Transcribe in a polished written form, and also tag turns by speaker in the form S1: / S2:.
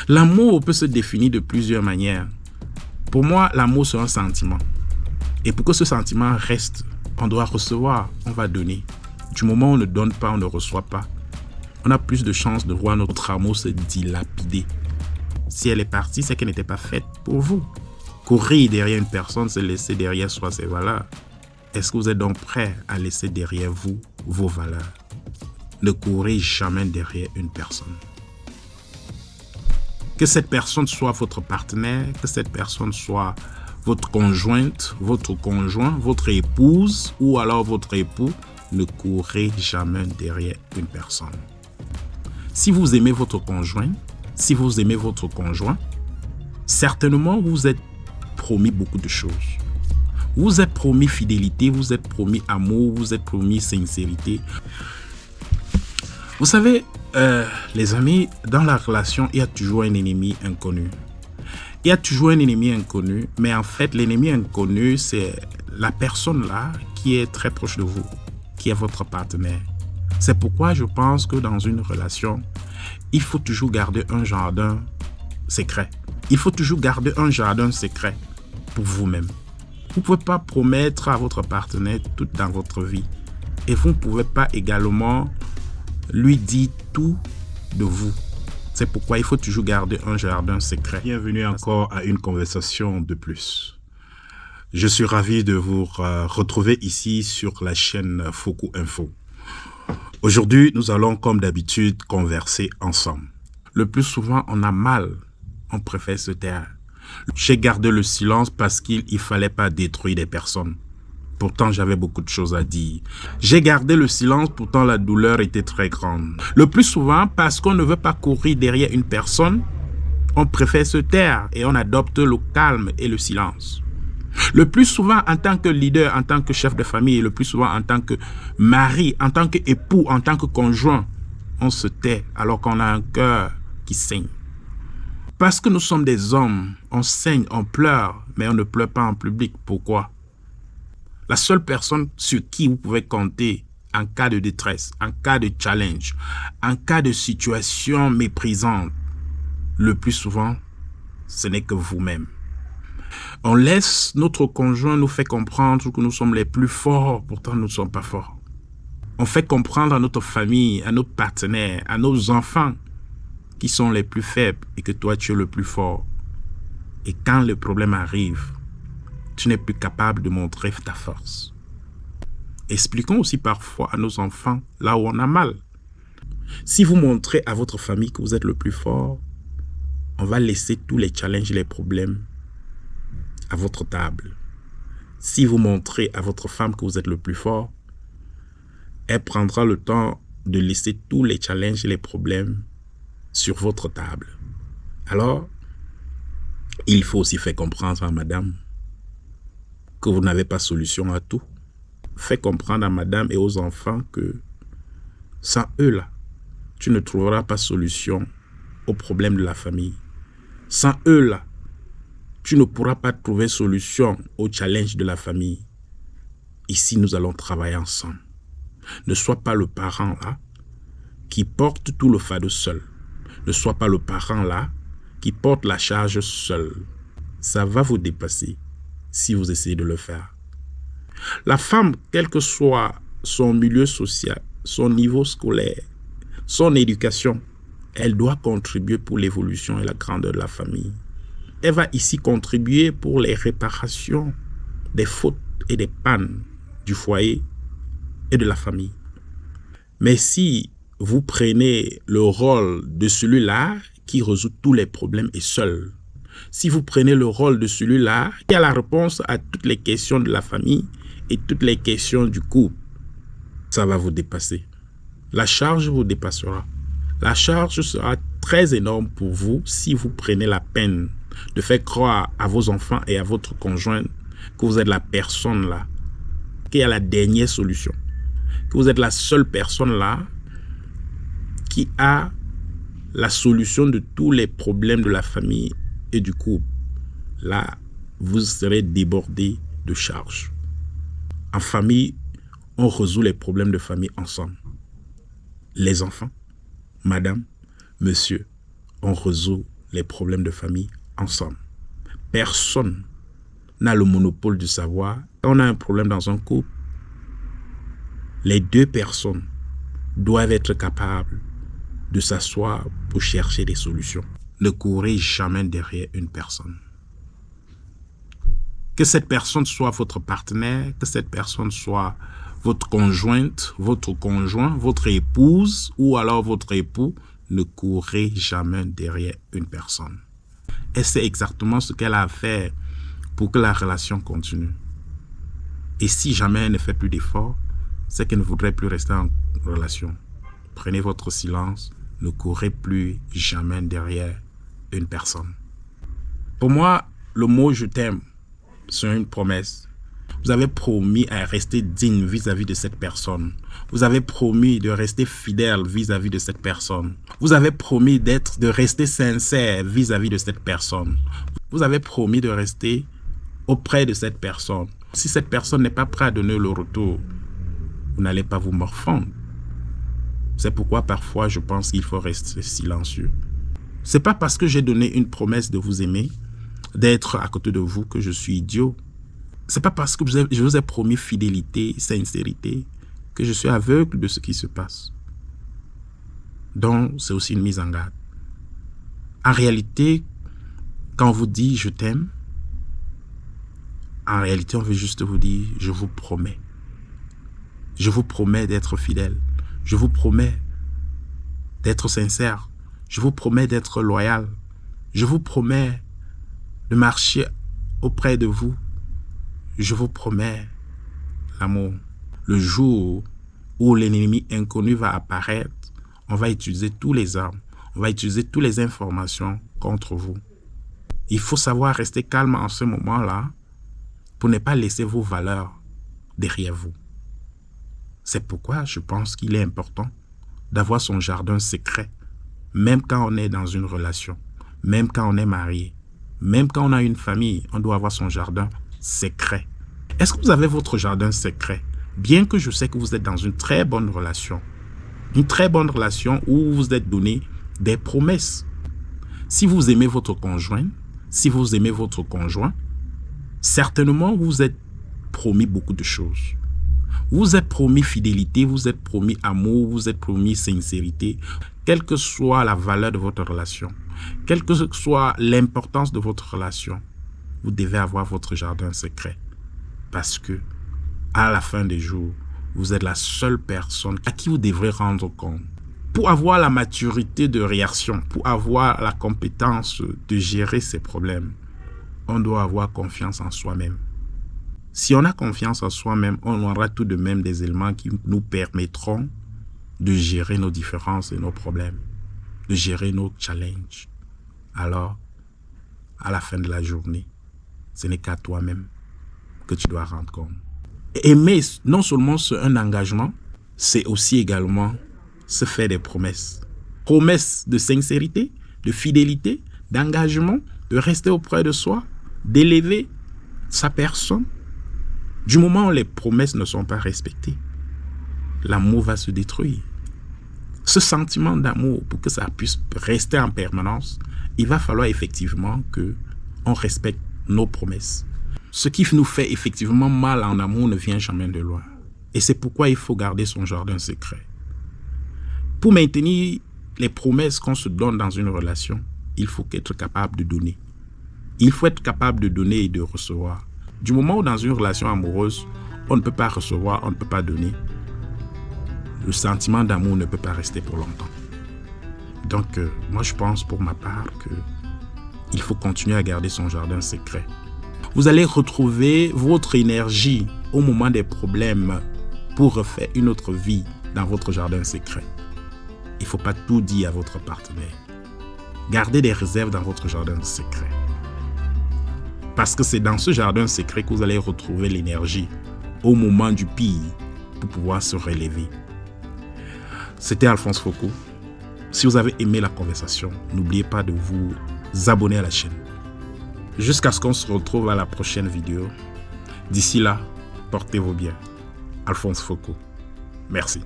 S1: L'amour peut se définir de plusieurs manières. Pour moi, l'amour, c'est un sentiment. Et pour que ce sentiment reste, on doit recevoir, on va donner. Du moment où on ne donne pas, on ne reçoit pas. On a plus de chances de voir notre amour se dilapider. Si elle est partie, c'est qu'elle n'était pas faite pour vous. Courir derrière une personne, c'est laisser derrière soi ses valeurs. Est-ce que vous êtes donc prêt à laisser derrière vous vos valeurs? Ne courez jamais derrière une personne. Que cette personne soit votre partenaire, que cette personne soit votre conjointe, votre conjoint, votre épouse ou alors votre époux, ne courez jamais derrière une personne. Si vous aimez votre conjoint, si vous aimez votre conjoint, certainement vous êtes promis beaucoup de choses. Vous êtes promis fidélité, vous êtes promis amour, vous êtes promis sincérité. Vous savez, les amis, dans la relation, il y a toujours un ennemi inconnu. Il y a toujours un ennemi inconnu, mais en fait, l'ennemi inconnu, c'est la personne là qui est très proche de vous, qui est votre partenaire. C'est pourquoi je pense que dans une relation, il faut toujours garder un jardin secret. Il faut toujours garder un jardin secret pour vous-même. Vous ne pouvez pas promettre à votre partenaire tout dans votre vie. Et vous ne pouvez pas également lui dire tout de vous. C'est pourquoi il faut toujours garder un jardin secret. Bienvenue encore à une conversation de plus. Je suis ravi de vous retrouver ici sur la chaîne Foku Info. Aujourd'hui, nous allons comme d'habitude converser ensemble. Le plus souvent, on a mal, on préfère se taire. J'ai gardé le silence parce qu'il ne fallait pas détruire des personnes. Pourtant, j'avais beaucoup de choses à dire. J'ai gardé le silence, pourtant la douleur était très grande. Le plus souvent, parce qu'on ne veut pas courir derrière une personne, on préfère se taire et on adopte le calme et le silence. Le plus souvent, en tant que leader, en tant que chef de famille, le plus souvent en tant que mari, en tant qu'époux, en tant que conjoint, on se tait alors qu'on a un cœur qui saigne. Parce que nous sommes des hommes, on saigne, on pleure, mais on ne pleure pas en public. Pourquoi? La seule personne sur qui vous pouvez compter en cas de détresse, en cas de challenge, en cas de situation méprisante, le plus souvent, ce n'est que vous-même. On laisse notre conjoint nous faire comprendre que nous sommes les plus forts, pourtant nous ne sommes pas forts. On fait comprendre à notre famille, à notre partenaire, à nos enfants qui sont les plus faibles et que toi tu es le plus fort. Et quand le problème arrive, tu n'es plus capable de montrer ta force. Expliquons aussi parfois à nos enfants là où on a mal. Si vous montrez à votre famille que vous êtes le plus fort, on va laisser tous les challenges et les problèmes à votre table. Si vous montrez à votre femme que vous êtes le plus fort, elle prendra le temps de laisser tous les challenges et les problèmes sur votre table. Alors, il faut aussi faire comprendre à madame que vous n'avez pas solution à tout. Faites comprendre à madame et aux enfants que sans eux là, tu ne trouveras pas solution aux problèmes de la famille. Sans eux là, tu ne pourras pas trouver solution aux challenges de la famille. Ici, nous allons travailler ensemble. Ne sois pas le parent là qui porte tout le fardeau seul. Ne sois pas le parent là qui porte la charge seul. Ça va vous dépasser si vous essayez de le faire. La femme, quel que soit son milieu social, son niveau scolaire, son éducation, elle doit contribuer pour l'évolution et la grandeur de la famille. Elle va ici contribuer pour les réparations des fautes et des pannes du foyer et de la famille. Mais si vous prenez le rôle de celui-là qui résout tous les problèmes et seul, si vous prenez le rôle de celui-là qui a la réponse à toutes les questions de la famille et toutes les questions du couple, ça va vous dépasser. La charge vous dépassera. La charge sera très énorme pour vous si vous prenez la peine de faire croire à vos enfants et à votre conjoint que vous êtes la personne là qui a la dernière solution, que vous êtes la seule personne là qui a la solution de tous les problèmes de la famille et du couple. Là, vous serez débordé de charges. En famille, on résout les problèmes de famille ensemble. Les enfants, madame, monsieur, on résout les problèmes de famille ensemble. Personne n'a le monopole du savoir. Quand on a un problème dans un couple, les deux personnes doivent être capables de s'asseoir pour chercher des solutions. Ne courez jamais derrière une personne. Que cette personne soit votre partenaire, que cette personne soit votre conjointe, votre conjoint, votre épouse ou alors votre époux, ne courez jamais derrière une personne. Et c'est exactement ce qu'elle a à faire pour que la relation continue. Et si jamais elle ne fait plus d'efforts, c'est qu'elle ne voudrait plus rester en relation. Prenez votre silence, ne courez plus jamais derrière une personne. Pour moi, le mot « je t'aime », c'est une promesse. Vous avez promis à rester digne vis-à-vis de cette personne. Vous avez promis de rester fidèle vis-à-vis de cette personne. Vous avez promis de rester sincère vis-à-vis de cette personne. Vous avez promis de rester auprès de cette personne. Si cette personne n'est pas prête à donner le retour, vous n'allez pas vous morfondre. C'est pourquoi parfois je pense qu'il faut rester silencieux. C'est pas parce que j'ai donné une promesse de vous aimer, d'être à côté de vous que je suis idiot. C'est pas parce que je vous ai promis fidélité, sincérité, que je suis aveugle de ce qui se passe. Donc, c'est aussi une mise en garde. En réalité, quand on vous dit « je t'aime », en réalité, on veut juste vous dire « je vous promets ». Je vous promets d'être fidèle. Je vous promets d'être sincère. Je vous promets d'être loyal. Je vous promets de marcher auprès de vous. Je vous promets l'amour. Le jour où l'ennemi inconnu va apparaître, on va utiliser tous les armes, on va utiliser toutes les informations contre vous. Il faut savoir rester calme en ce moment-là pour ne pas laisser vos valeurs derrière vous. C'est pourquoi je pense qu'il est important d'avoir son jardin secret, même quand on est dans une relation, même quand on est marié, même quand on a une famille, on doit avoir son jardin secret. Est-ce que vous avez votre jardin secret? Bien que je sais que vous êtes dans une très bonne relation où vous vous êtes donné des promesses. Si vous aimez votre conjoint, si vous aimez votre conjoint, certainement vous vous êtes promis beaucoup de choses. Vous vous êtes promis fidélité, vous vous êtes promis amour, vous vous êtes promis sincérité, quelle que soit la valeur de votre relation, quelle que soit l'importance de votre relation, vous devez avoir votre jardin secret. Parce que, à la fin des jours, vous êtes la seule personne à qui vous devrez rendre compte. Pour avoir la maturité de réaction, pour avoir la compétence de gérer ces problèmes, on doit avoir confiance en soi-même. Si on a confiance en soi-même, on aura tout de même des éléments qui nous permettront de gérer nos différences et nos problèmes, de gérer nos challenges. Alors, à la fin de la journée, ce n'est qu'à toi-même que tu dois rendre compte. Aimer, non seulement c'est un engagement, c'est aussi également se faire des promesses. Promesses de sincérité, de fidélité, d'engagement, de rester auprès de soi, d'élever sa personne. Du moment où les promesses ne sont pas respectées, l'amour va se détruire. Ce sentiment d'amour, pour que ça puisse rester en permanence, il va falloir effectivement qu'on respecte nos promesses. Ce qui nous fait effectivement mal en amour ne vient jamais de loin. Et c'est pourquoi il faut garder son jardin secret. Pour maintenir les promesses qu'on se donne dans une relation, il faut être capable de donner. Il faut être capable de donner et de recevoir. Du moment où dans une relation amoureuse, on ne peut pas recevoir, on ne peut pas donner, le sentiment d'amour ne peut pas rester pour longtemps. Donc, moi je pense pour ma part qu'il faut continuer à garder son jardin secret. Vous allez retrouver votre énergie au moment des problèmes pour refaire une autre vie dans votre jardin secret. Il ne faut pas tout dire à votre partenaire. Gardez des réserves dans votre jardin secret. Parce que c'est dans ce jardin secret que vous allez retrouver l'énergie au moment du pire pour pouvoir se relever. C'était Alphonse Foucault. Si vous avez aimé la conversation, n'oubliez pas de vous abonner à la chaîne. Jusqu'à ce qu'on se retrouve à la prochaine vidéo. D'ici là, portez-vous bien. Alphonse Foucault. Merci.